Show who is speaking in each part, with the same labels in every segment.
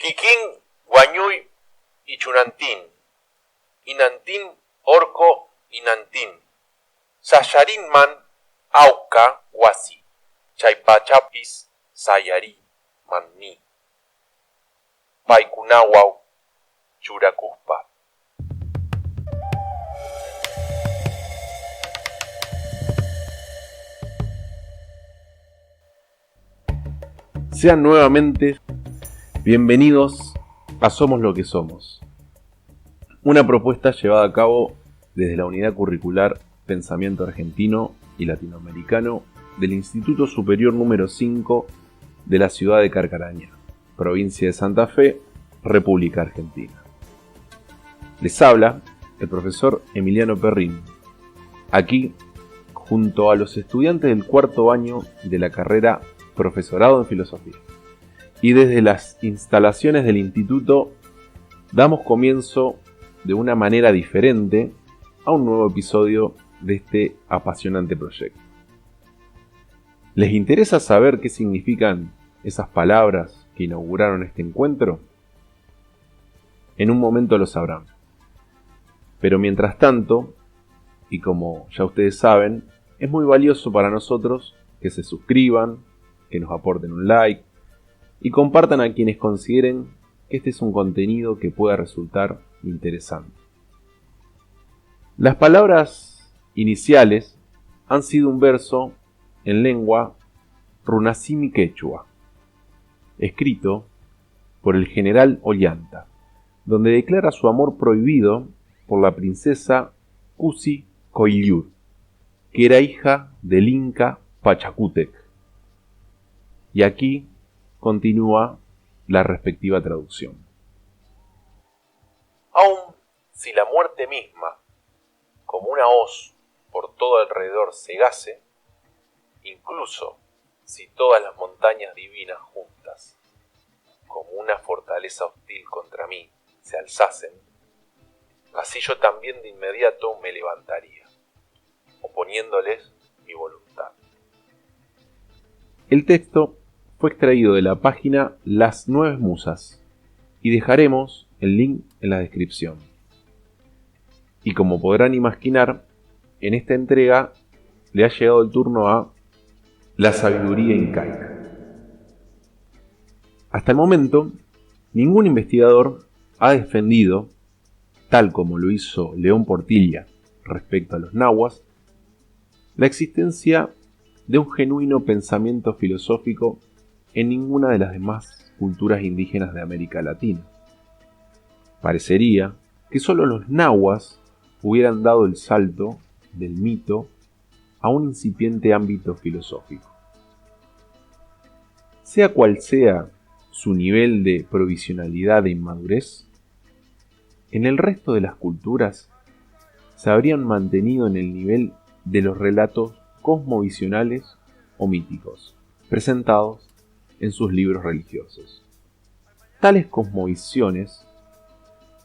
Speaker 1: Quiquín, Guañuy y Chunantín, Inantín, Orco y Nantín, Sayarín man, Auca, Huasi, Chaypachapis, Sayarí, Manní, Paicunahuau, Churacuspa.
Speaker 2: Sean nuevamente bienvenidos a Somos lo que somos, una propuesta llevada a cabo desde la Unidad Curricular Pensamiento Argentino y Latinoamericano del Instituto Superior número 5 de la ciudad de Carcarañá, provincia de Santa Fe, República Argentina. Les habla el profesor Emiliano Perrín, aquí junto a los estudiantes del cuarto año de la carrera Profesorado en Filosofía. Y desde las instalaciones del instituto damos comienzo de una manera diferente a un nuevo episodio de este apasionante proyecto. ¿Les interesa saber qué significan esas palabras que inauguraron este encuentro? En un momento lo sabrán. Pero mientras tanto, y como ya ustedes saben, es muy valioso para nosotros que se suscriban, que nos aporten un like y compartan a quienes consideren que este es un contenido que pueda resultar interesante. Las palabras iniciales han sido un verso en lengua runasimi quechua, escrito por el general Ollanta, donde declara su amor prohibido por la princesa Cusi Coillur, que era hija del Inca Pachacútec. Y aquí continúa la respectiva traducción.
Speaker 1: Aun si la muerte misma, como una hoz por todo alrededor cegase, incluso si todas las montañas divinas juntas, como una fortaleza hostil contra mí, se alzasen, así yo también de inmediato me levantaría, oponiéndoles mi voluntad.
Speaker 2: El texto fue extraído de la página Las Nueve Musas y dejaremos el link en la descripción. Y como podrán imaginar, en esta entrega le ha llegado el turno a la sabiduría incaica. Hasta el momento, ningún investigador ha defendido, tal como lo hizo León Portilla respecto a los nahuas, la existencia de un genuino pensamiento filosófico en ninguna de las demás culturas indígenas de América Latina. Parecería que solo los nahuas hubieran dado el salto del mito a un incipiente ámbito filosófico. Sea cual sea su nivel de provisionalidad e inmadurez, en el resto de las culturas se habrían mantenido en el nivel de los relatos cosmovisionales o míticos, presentados en sus libros religiosos. Tales cosmovisiones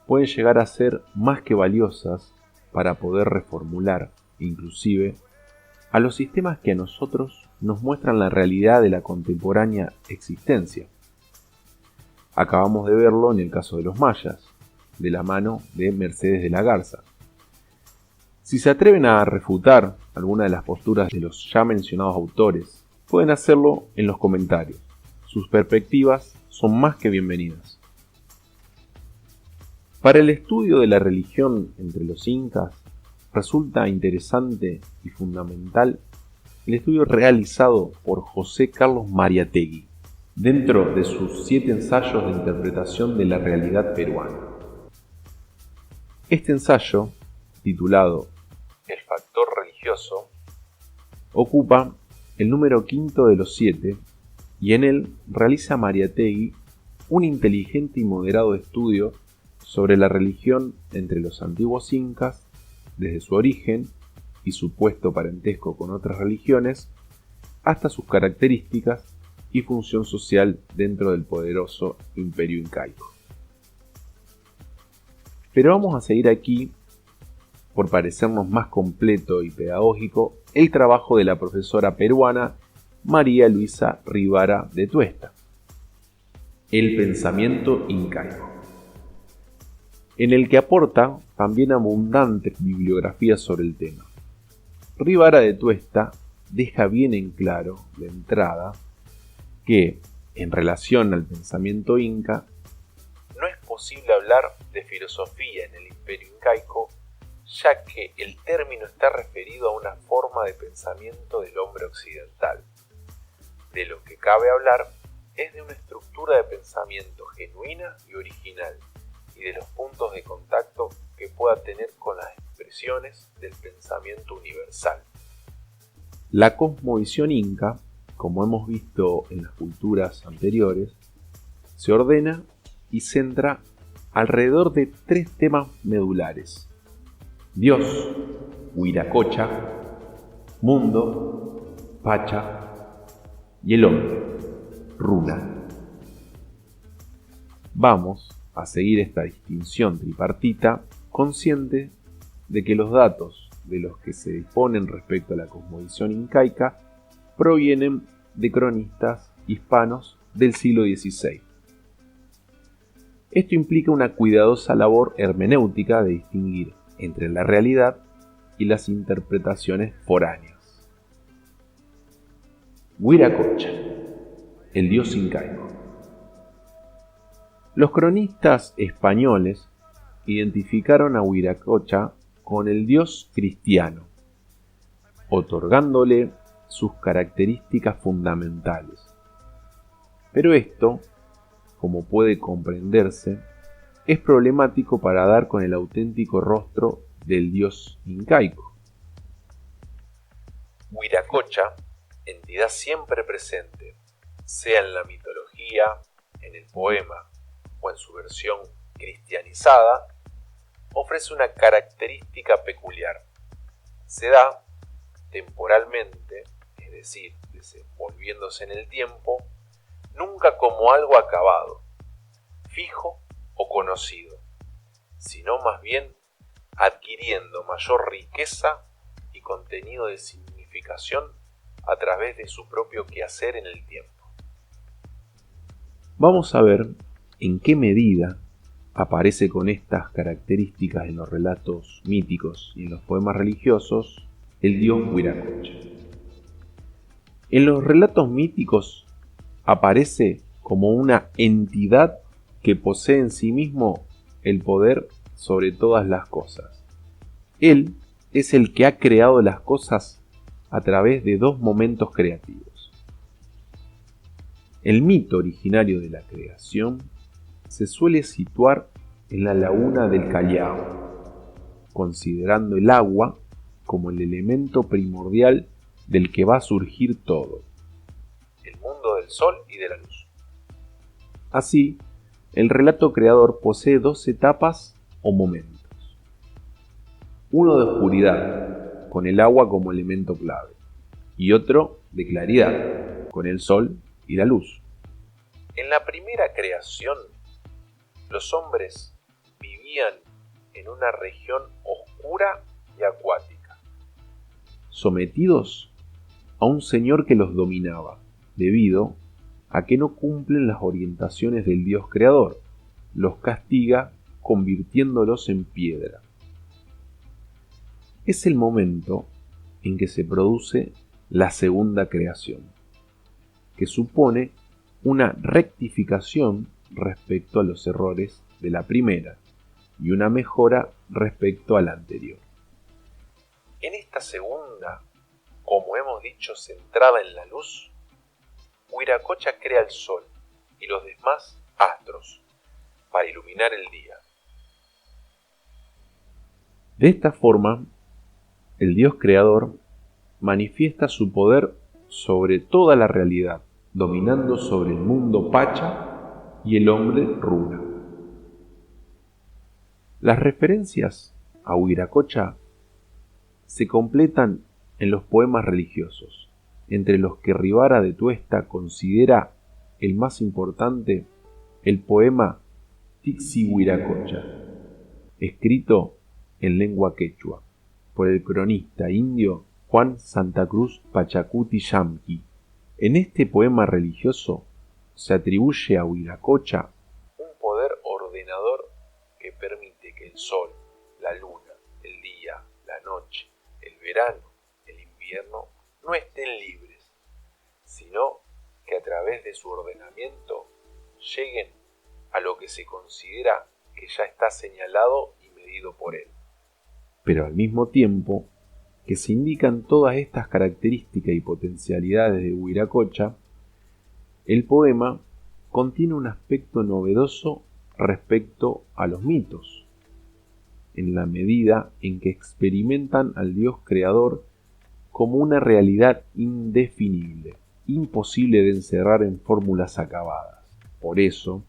Speaker 2: pueden llegar a ser más que valiosas para poder reformular, inclusive, a los sistemas que a nosotros nos muestran la realidad de la contemporánea existencia. Acabamos de verlo en el caso de los mayas, de la mano de Mercedes de la Garza. Si se atreven a refutar alguna de las posturas de los ya mencionados autores, pueden hacerlo en los comentarios. Sus perspectivas son más que bienvenidas. Para el estudio de la religión entre los incas, resulta interesante y fundamental el estudio realizado por José Carlos Mariátegui, dentro de sus 7 ensayos de interpretación de la realidad peruana. Este ensayo, titulado El factor religioso, ocupa el número 5 de los 7 y en él realiza Mariátegui un inteligente y moderado estudio sobre la religión entre los antiguos incas, desde su origen y supuesto parentesco con otras religiones, hasta sus características y función social dentro del poderoso imperio incaico. Pero vamos a seguir aquí, por parecernos más completo y pedagógico, el trabajo de la profesora peruana María Luisa Rivara de Tuesta. el pensamiento incaico, en el que aporta también abundante bibliografía sobre el tema. Rivara de Tuesta deja bien en claro de entrada que, en relación al pensamiento inca,
Speaker 1: no es posible hablar de filosofía en el imperio incaico, ya que el término está referido a una forma de pensamiento del hombre occidental. De lo que cabe hablar es de una estructura de pensamiento genuina y original, y de los puntos de contacto que pueda tener con las expresiones del pensamiento universal.
Speaker 2: La cosmovisión inca, como hemos visto en las culturas anteriores, se ordena y centra alrededor de 3 temas medulares: Dios, Huiracocha; mundo, Pacha; y el hombre, Runa. Vamos a seguir esta distinción tripartita, consciente de que los datos de los que se disponen respecto a la cosmovisión incaica provienen de cronistas hispanos del siglo XVI. Esto implica una cuidadosa labor hermenéutica de distinguir entre la realidad y las interpretaciones foráneas. Huiracocha, el dios incaico. Los cronistas españoles identificaron a Huiracocha con el dios cristiano, otorgándole sus características fundamentales. Pero esto, como puede comprenderse, es problemático para dar con el auténtico rostro del dios incaico.
Speaker 1: Huiracocha, entidad siempre presente, sea en la mitología, en el poema o en su versión cristianizada, ofrece una característica peculiar. Se da temporalmente, es decir, desenvolviéndose en el tiempo, nunca como algo acabado, fijo o conocido, sino más bien adquiriendo mayor riqueza y contenido de significación a través de su propio quehacer en el tiempo.
Speaker 2: Vamos a ver en qué medida aparece con estas características en los relatos míticos y en los poemas religiosos el dios Huiracocha. En los relatos míticos aparece como una entidad que posee en sí mismo el poder sobre todas las cosas. Él es el que ha creado las cosas a través de 2 momentos creativos. El mito originario de la creación se suele situar en la laguna del Callao, considerando el agua como el elemento primordial del que va a surgir todo,
Speaker 1: el mundo del sol y de la luz.
Speaker 2: Así, el relato creador posee 2 etapas o momentos. Uno de oscuridad, con el agua como elemento clave, y otro de claridad, con el sol y la luz.
Speaker 1: En la primera creación, los hombres vivían en una región oscura y acuática,
Speaker 2: sometidos a un señor que los dominaba, debido a que no cumplen las orientaciones del Dios creador, los castiga convirtiéndolos en piedra. Es el momento en que se produce la segunda creación, que supone una rectificación respecto a los errores de la primera y una mejora respecto a la anterior.
Speaker 1: En esta segunda, como hemos dicho, centrada en la luz, Huiracocha crea el sol y los demás astros para iluminar el día.
Speaker 2: De esta forma, el Dios creador manifiesta su poder sobre toda la realidad, dominando sobre el mundo Pacha y el hombre Runa. Las referencias a Huiracocha se completan en los poemas religiosos, entre los que Rivara de Tuesta considera el más importante el poema Tixi Huiracocha, escrito en lengua quechua por el cronista indio Juan Santa Cruz Pachacuti Yamqui. En este poema religioso, se atribuye a Huiracocha
Speaker 1: un poder ordenador que permite que el sol, la luna, el día, la noche, el verano, el invierno no estén libres, sino que a través de su ordenamiento lleguen a lo que se considera que ya está señalado y medido por él.
Speaker 2: Pero al mismo tiempo que se indican todas estas características y potencialidades de Huiracocha, el poema contiene un aspecto novedoso respecto a los mitos, en la medida en que experimentan al Dios creador como una realidad indefinible, imposible de encerrar en fórmulas acabadas. Por eso,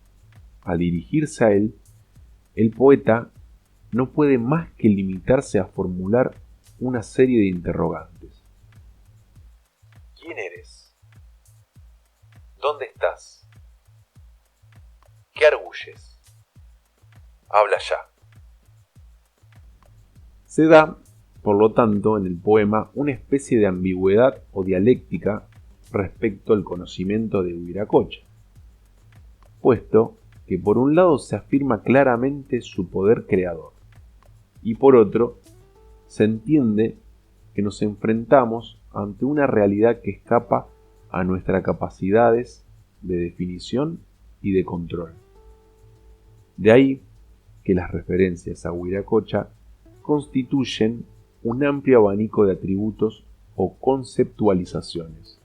Speaker 2: al dirigirse a él, el poeta no puede más que limitarse a formular una serie de interrogantes.
Speaker 1: ¿Quién eres? ¿Dónde estás? ¿Qué arguyes? Habla ya.
Speaker 2: Se da, por lo tanto, en el poema una especie de ambigüedad o dialéctica respecto al conocimiento de Huiracocha, puesto que por un lado se afirma claramente su poder creador, y por otro se entiende que nos enfrentamos ante una realidad que escapa a nuestras capacidades de definición y de control. De ahí que las referencias a Huiracocha constituyen un amplio abanico de atributos o conceptualizaciones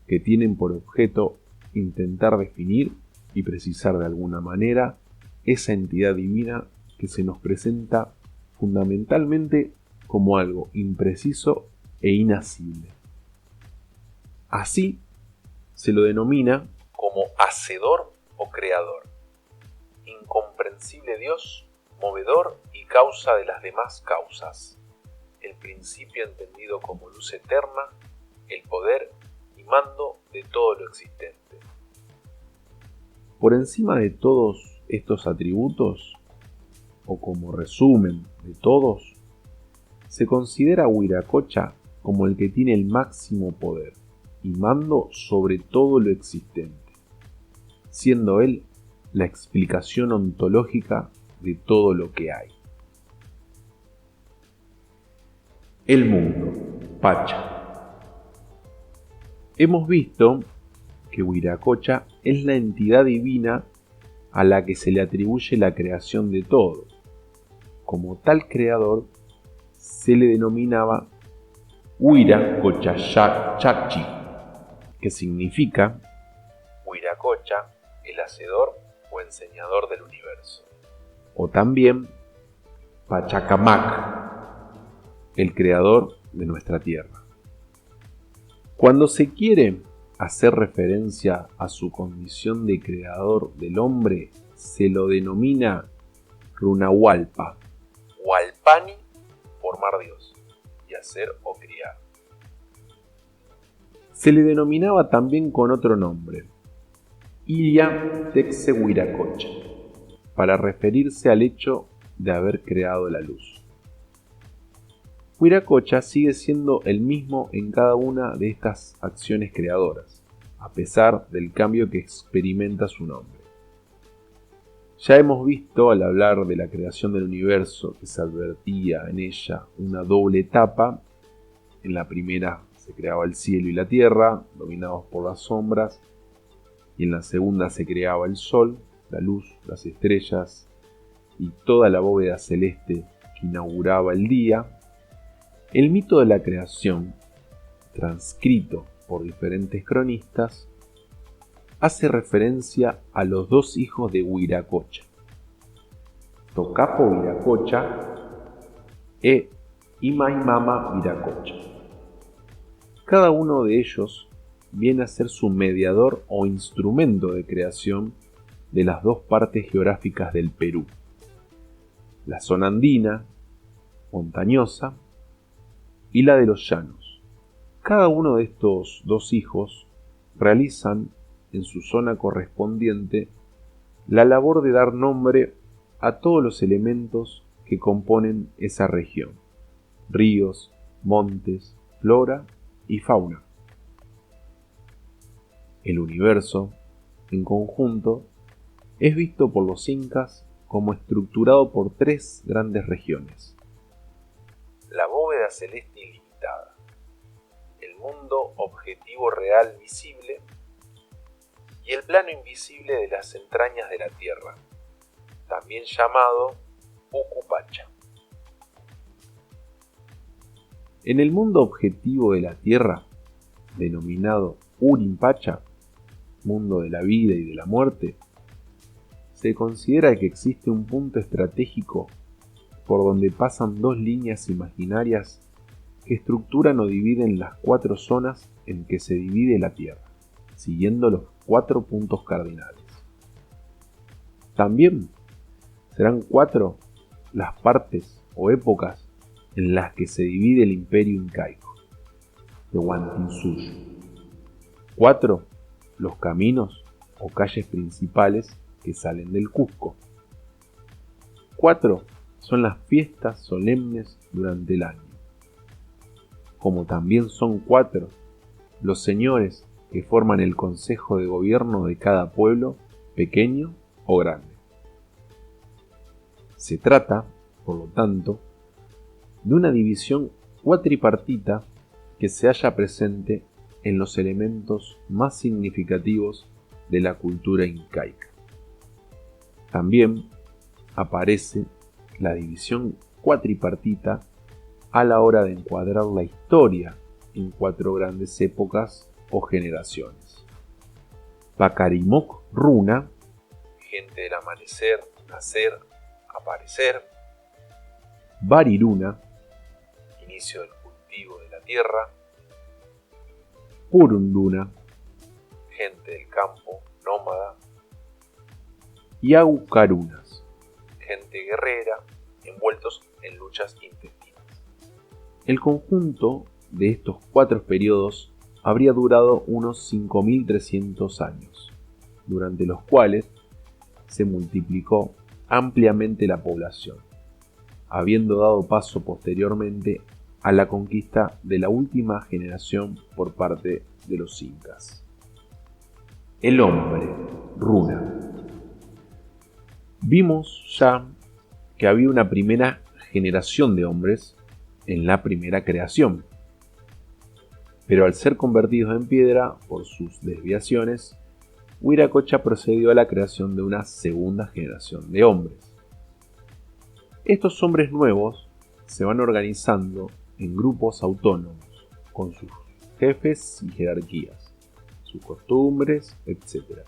Speaker 2: que tienen por objeto intentar definir y precisar de alguna manera esa entidad divina que se nos presenta fundamentalmente como algo impreciso e inasible. Así se lo denomina
Speaker 1: como hacedor o creador, incomprensible Dios, movedor y causa de las demás causas, el principio entendido como luz eterna, el poder y mando de todo lo existente.
Speaker 2: Por encima de todos estos atributos, o como resumen de todos, se considera a Huiracocha como el que tiene el máximo poder y mando sobre todo lo existente, siendo él la explicación ontológica de todo lo que hay. El mundo, Pacha. Hemos visto que Huiracocha es la entidad divina a la que se le atribuye la creación de todo. Como tal creador, se le denominaba Huiracochayachachi, que significa
Speaker 1: Huiracocha, el hacedor o enseñador del universo.
Speaker 2: O también Pachacamac, el creador de nuestra tierra. Cuando se quiere hacer referencia a su condición de creador del hombre, se lo denomina Runahualpa.
Speaker 1: Hualpani, formar Dios, y hacer o criar.
Speaker 2: Se le denominaba también con otro nombre, Ilia Texehuiracocha, para referirse al hecho de haber creado la luz. Huiracocha sigue siendo el mismo en cada una de estas acciones creadoras, a pesar del cambio que experimenta su nombre. Ya hemos visto al hablar de la creación del universo que se advertía en ella una doble etapa. En la primera se creaba el cielo y la tierra, dominados por las sombras, y en la segunda se creaba el sol, la luz, las estrellas y toda la bóveda celeste que inauguraba el día. El mito de la creación, transcrito por diferentes cronistas, hace referencia a los dos hijos de Huiracocha, Tocapo Huiracocha e Imaimama Huiracocha. Cada uno de ellos viene a ser su mediador o instrumento de creación de las dos partes geográficas del Perú, la zona andina, montañosa, y la de los llanos. Cada uno de estos dos hijos realizan en su zona correspondiente la labor de dar nombre a todos los elementos que componen esa región: ríos, montes, flora y fauna. El universo, en conjunto, es visto por los incas como estructurado por tres grandes regiones:
Speaker 1: la bóveda celeste ilimitada, el mundo objetivo real visible y el plano invisible de las entrañas de la tierra, también llamado Ucupacha.
Speaker 2: En el mundo objetivo de la tierra, denominado Urimpacha, mundo de la vida y de la muerte, se considera que existe un punto estratégico por donde pasan dos líneas imaginarias que estructuran o dividen las cuatro zonas en que se divide la Tierra, siguiendo los 4 puntos cardinales. También serán 4 las partes o épocas en las que se divide el imperio incaico, Tehuantinsuyo. 4 los caminos o calles principales que salen del Cusco. 4 son las fiestas solemnes durante el año. Como también son 4 los señores que forman el consejo de gobierno de cada pueblo, pequeño o grande. Se trata, por lo tanto, de una división cuatripartita que se halla presente en los elementos más significativos de la cultura incaica. También aparece la división cuatripartita a la hora de encuadrar la historia en 4 grandes épocas o generaciones. Pacarimoc Runa,
Speaker 1: gente del amanecer, nacer, aparecer.
Speaker 2: Variruna,
Speaker 1: inicio del cultivo de la tierra.
Speaker 2: Purunduna,
Speaker 1: gente del campo, nómada.
Speaker 2: y Aucarunas,
Speaker 1: gente guerrera, envueltos en luchas intestinas.
Speaker 2: El conjunto de estos 4 periodos habría durado unos 5.300 años, durante los cuales se multiplicó ampliamente la población, habiendo dado paso posteriormente a la conquista de la última generación por parte de los incas. El hombre, Runa. Vimos ya que había una primera generación de hombres en la primera creación, pero al ser convertidos en piedra por sus desviaciones, Wiracocha procedió a la creación de una segunda generación de hombres. Estos hombres nuevos se van organizando en grupos autónomos, con sus jefes y jerarquías, sus costumbres, etc.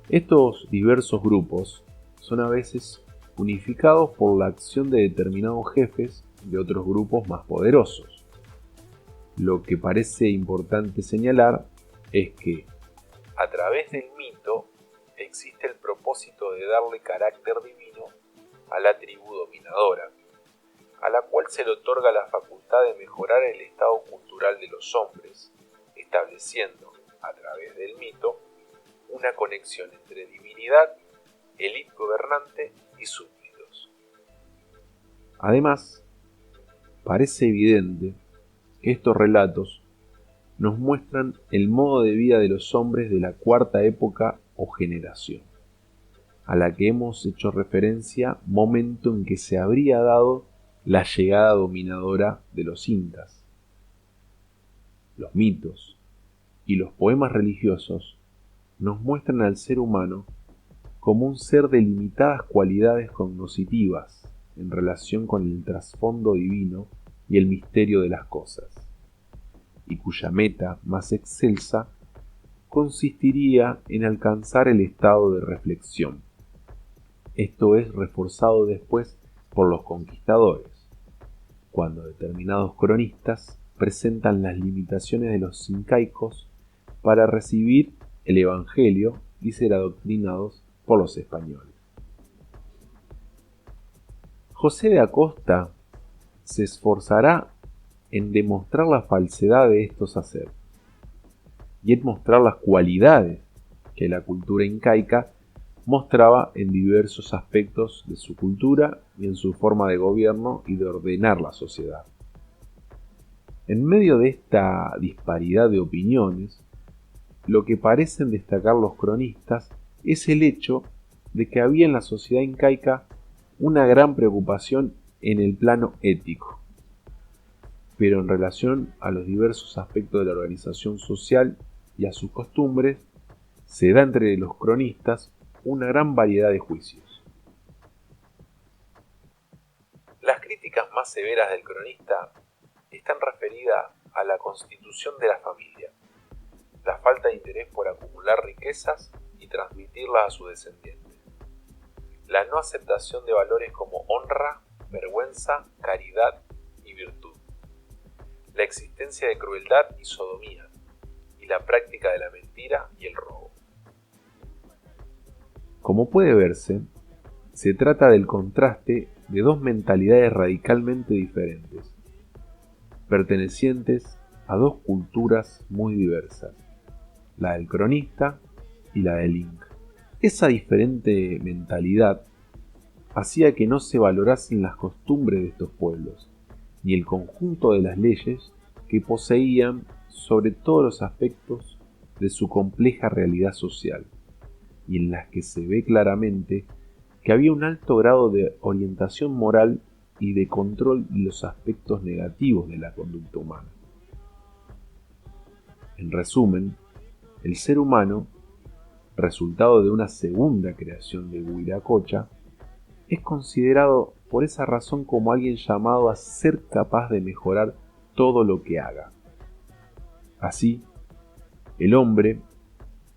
Speaker 2: Estos diversos grupos son a veces unificados por la acción de determinados jefes de otros grupos más poderosos. Lo que parece importante señalar es que,
Speaker 1: a través del mito, existe el propósito de darle carácter divino a la tribu dominadora, a la cual se le otorga la facultad de mejorar el estado cultural de los hombres, estableciendo, a través del mito, una conexión entre divinidad, élite gobernante y súbditos.
Speaker 2: Además, parece evidente que estos relatos nos muestran el modo de vida de los hombres de la cuarta época o generación, a la que hemos hecho referencia, momento en que se habría dado la llegada dominadora de los incas. Los mitos y los poemas religiosos nos muestran al ser humano como un ser de limitadas cualidades cognitivas en relación con el trasfondo divino y el misterio de las cosas, y cuya meta más excelsa consistiría en alcanzar el estado de reflexión. Esto es reforzado después por los conquistadores, cuando determinados cronistas presentan las limitaciones de los incaicos para recibir el Evangelio y ser adoctrinados por los españoles. José de Acosta se esforzará en demostrar la falsedad de estos haceres y en mostrar las cualidades que la cultura incaica mostraba en diversos aspectos de su cultura y en su forma de gobierno y de ordenar la sociedad. En medio de esta disparidad de opiniones, lo que parecen destacar los cronistas es el hecho de que había en la sociedad incaica una gran preocupación en el plano ético, pero en relación a los diversos aspectos de la organización social y a sus costumbres, se da entre los cronistas una gran variedad de juicios.
Speaker 1: Las críticas más severas del cronista están referidas a la constitución de la familia, la falta de interés por acumular riquezas y transmitirlas a sus descendientes, la no aceptación de valores como honra, vergüenza, caridad y virtud, la existencia de crueldad y sodomía, y la práctica de la mentira y el robo.
Speaker 2: Como puede verse, se trata del contraste de dos mentalidades radicalmente diferentes, pertenecientes a dos culturas muy diversas, la del cronista y la del inca. Esa diferente mentalidad hacía que no se valorasen las costumbres de estos pueblos, ni el conjunto de las leyes que poseían sobre todos los aspectos de su compleja realidad social, y en las que se ve claramente que había un alto grado de orientación moral y de control de los aspectos negativos de la conducta humana. En resumen, el ser humano, resultado de una segunda creación de Huiracocha, es considerado por esa razón como alguien llamado a ser capaz de mejorar todo lo que haga. Así, el hombre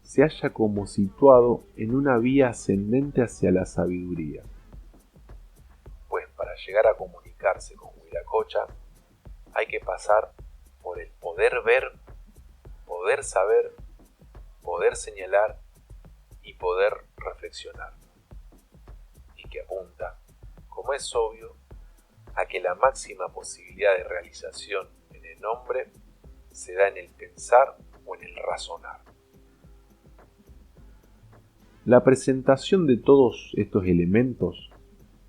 Speaker 2: se halla como situado en una vía ascendente hacia la sabiduría.
Speaker 1: Pues para llegar a comunicarse con Huiracocha hay que pasar por el poder ver, poder saber, poder señalar y poder reflexionar. Y que apunta, como es obvio, a que la máxima posibilidad de realización en el hombre se da en el pensar o en el razonar.
Speaker 2: La presentación de todos estos elementos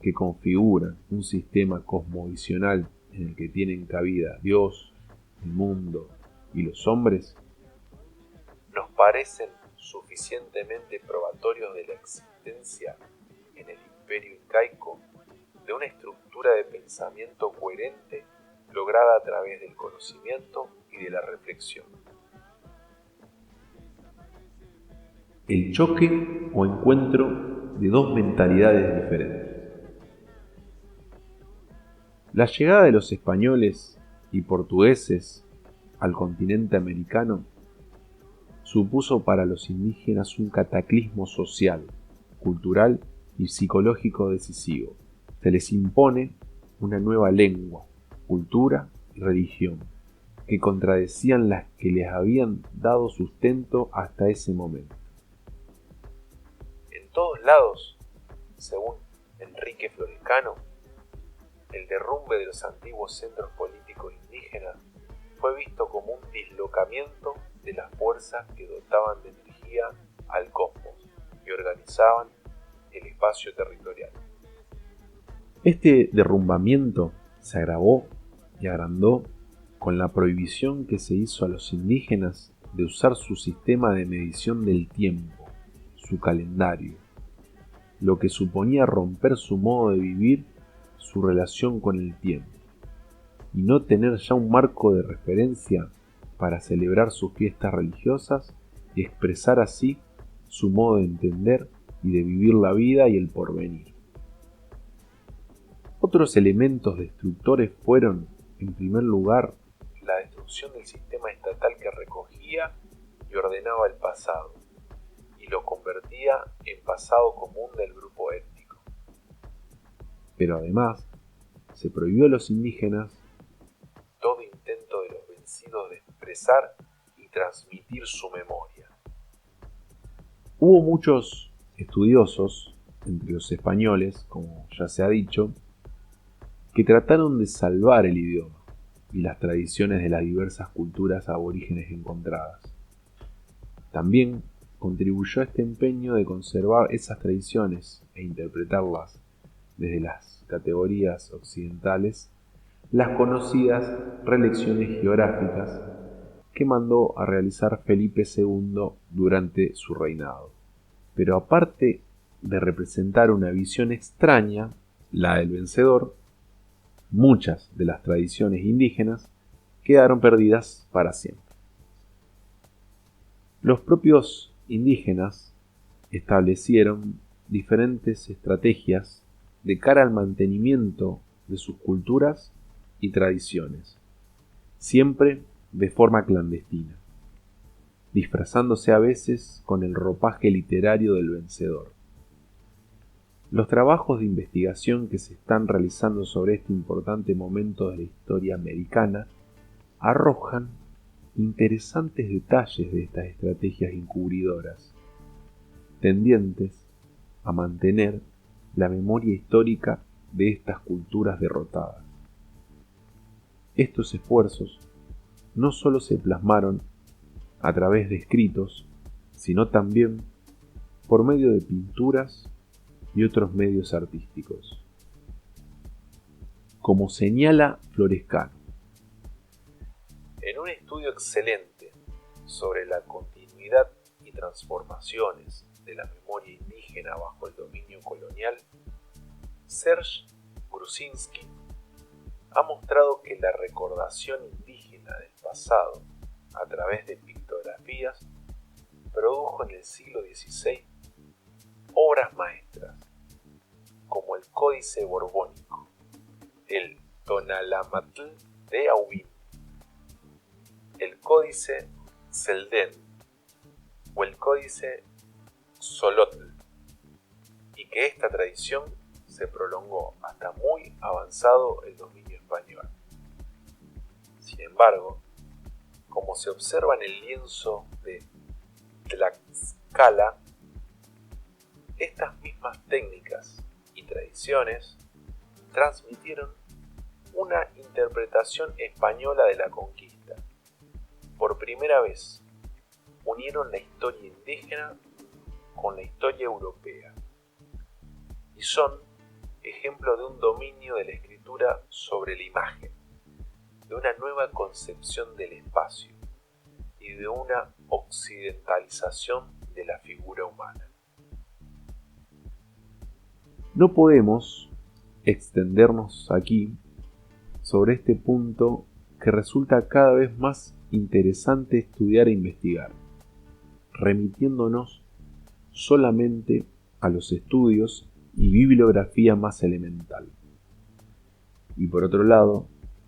Speaker 2: que configuran un sistema cosmovisional en el que tienen cabida Dios, el mundo y los hombres,
Speaker 1: nos parecen suficientemente probatorios de la existencia en el imperio incaico de una estructura de pensamiento coherente lograda a través del conocimiento y de la reflexión.
Speaker 2: el choque o encuentro de dos mentalidades diferentes. La llegada de los españoles y portugueses al continente americano supuso para los indígenas un cataclismo social, cultural y psicológico decisivo. Se les impone una nueva lengua, cultura y religión, que contradecían las que les habían dado sustento hasta ese momento.
Speaker 1: En todos lados, según Enrique Florescano, el derrumbe de los antiguos centros políticos indígenas fue visto como un dislocamiento de las fuerzas que dotaban de energía al cosmos y organizaban el espacio territorial.
Speaker 2: Este derrumbamiento se agravó y agrandó con la prohibición que se hizo a los indígenas de usar su sistema de medición del tiempo, su calendario, lo que suponía romper su modo de vivir, su relación con el tiempo, y no tener ya un marco de referencia para celebrar sus fiestas religiosas y expresar así su modo de entender y de vivir la vida y el porvenir. Otros elementos destructores fueron, en primer lugar,
Speaker 1: la destrucción del sistema estatal que recogía y ordenaba el pasado y lo convertía en pasado común del grupo étnico.
Speaker 2: Pero además, se prohibió a los indígenas
Speaker 1: todo intento de los vencidos de expresar y transmitir su memoria.
Speaker 2: Hubo muchos estudiosos, entre los españoles, como ya se ha dicho, que trataron de salvar el idioma y las tradiciones de las diversas culturas aborígenes encontradas. También contribuyó a este empeño de conservar esas tradiciones e interpretarlas desde las categorías occidentales las conocidas relecciones geográficas que mandó a realizar Felipe II durante su reinado. Pero aparte de representar una visión extraña, la del vencedor, muchas de las tradiciones indígenas quedaron perdidas para siempre. Los propios indígenas establecieron diferentes estrategias de cara al mantenimiento de sus culturas y tradiciones, siempre de forma clandestina, disfrazándose a veces con el ropaje literario del vencedor. Los trabajos de investigación que se están realizando sobre este importante momento de la historia americana arrojan interesantes detalles de estas estrategias encubridoras, tendientes a mantener la memoria histórica de estas culturas derrotadas. Estos esfuerzos no solo se plasmaron a través de escritos, sino también por medio de pinturas y otros medios artísticos. Como señala Florescano,
Speaker 1: en un estudio excelente sobre la continuidad y transformaciones de la memoria indígena bajo el dominio colonial, Serge Gruzinski ha mostrado que la recordación indígena del pasado a través de pictografías produjo en el siglo XVI obras maestras como el Códice Borbónico, el Tonalamatl de Aubin, el Códice Seldén o el Códice Xolotl, y que esta tradición se prolongó hasta muy avanzado el dominio español. Sin embargo, como se observa en el lienzo de Tlaxcala, estas mismas técnicas y tradiciones transmitieron una interpretación española de la conquista. Por primera vez, unieron la historia indígena con la historia europea y son ejemplo de un dominio de la escritura sobre la imagen, de una nueva concepción del espacio y de una occidentalización de la figura humana.
Speaker 2: no podemos extendernos aquí sobre este punto que resulta cada vez más interesante estudiar e investigar, remitiéndonos solamente a los estudios y bibliografía más elemental. Y por otro lado,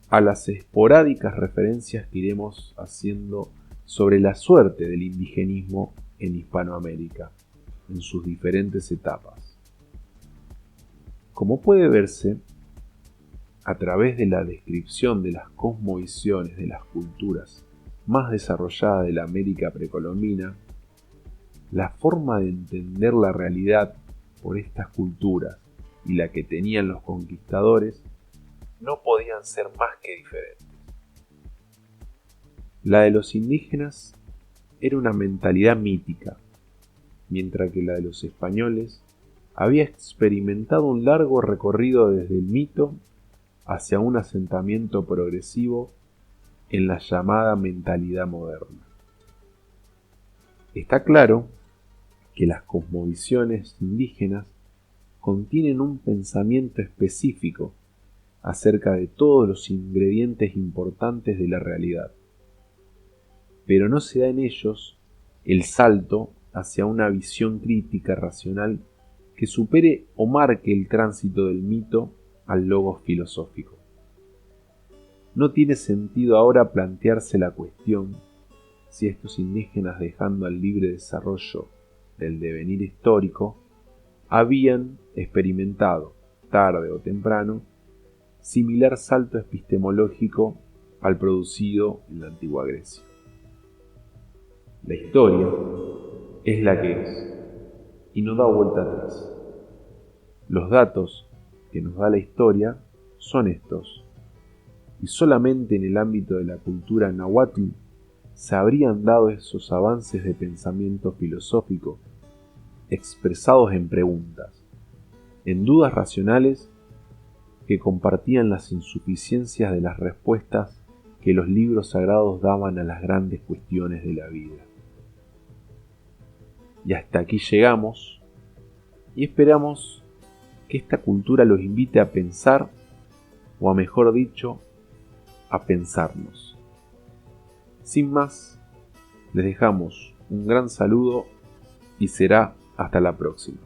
Speaker 2: a las esporádicas referencias que iremos haciendo sobre la suerte del indigenismo en Hispanoamérica, en sus diferentes etapas. Como puede verse, a través de la descripción de las cosmovisiones de las culturas más desarrolladas de la América precolombina, la forma de entender la realidad por estas culturas y la que tenían los conquistadores
Speaker 1: no podían ser más que diferentes.
Speaker 2: La de los indígenas era una mentalidad mítica, mientras que la de los españoles había experimentado un largo recorrido desde el mito hacia un asentamiento progresivo en la llamada mentalidad moderna. Está claro que las cosmovisiones indígenas contienen un pensamiento específico acerca de todos los ingredientes importantes de la realidad, pero no se da en ellos el salto hacia una visión crítica racional que supere o marque el tránsito del mito al logos filosófico. No tiene sentido ahora plantearse la cuestión si estos indígenas, dejando al libre desarrollo del devenir histórico, habían experimentado, tarde o temprano, similar salto epistemológico al producido en la antigua Grecia. La historia es la que es y no da vuelta atrás. Los datos que nos da la historia son estos, y solamente en el ámbito de la cultura náhuatl se habrían dado esos avances de pensamiento filosófico expresados en preguntas, en dudas racionales que compartían las insuficiencias de las respuestas que los libros sagrados daban a las grandes cuestiones de la vida. Y hasta aquí llegamos, y esperamos que esta cultura los invite a pensar, o a mejor dicho, a pensarnos. Sin más, les dejamos un gran saludo y será hasta la próxima.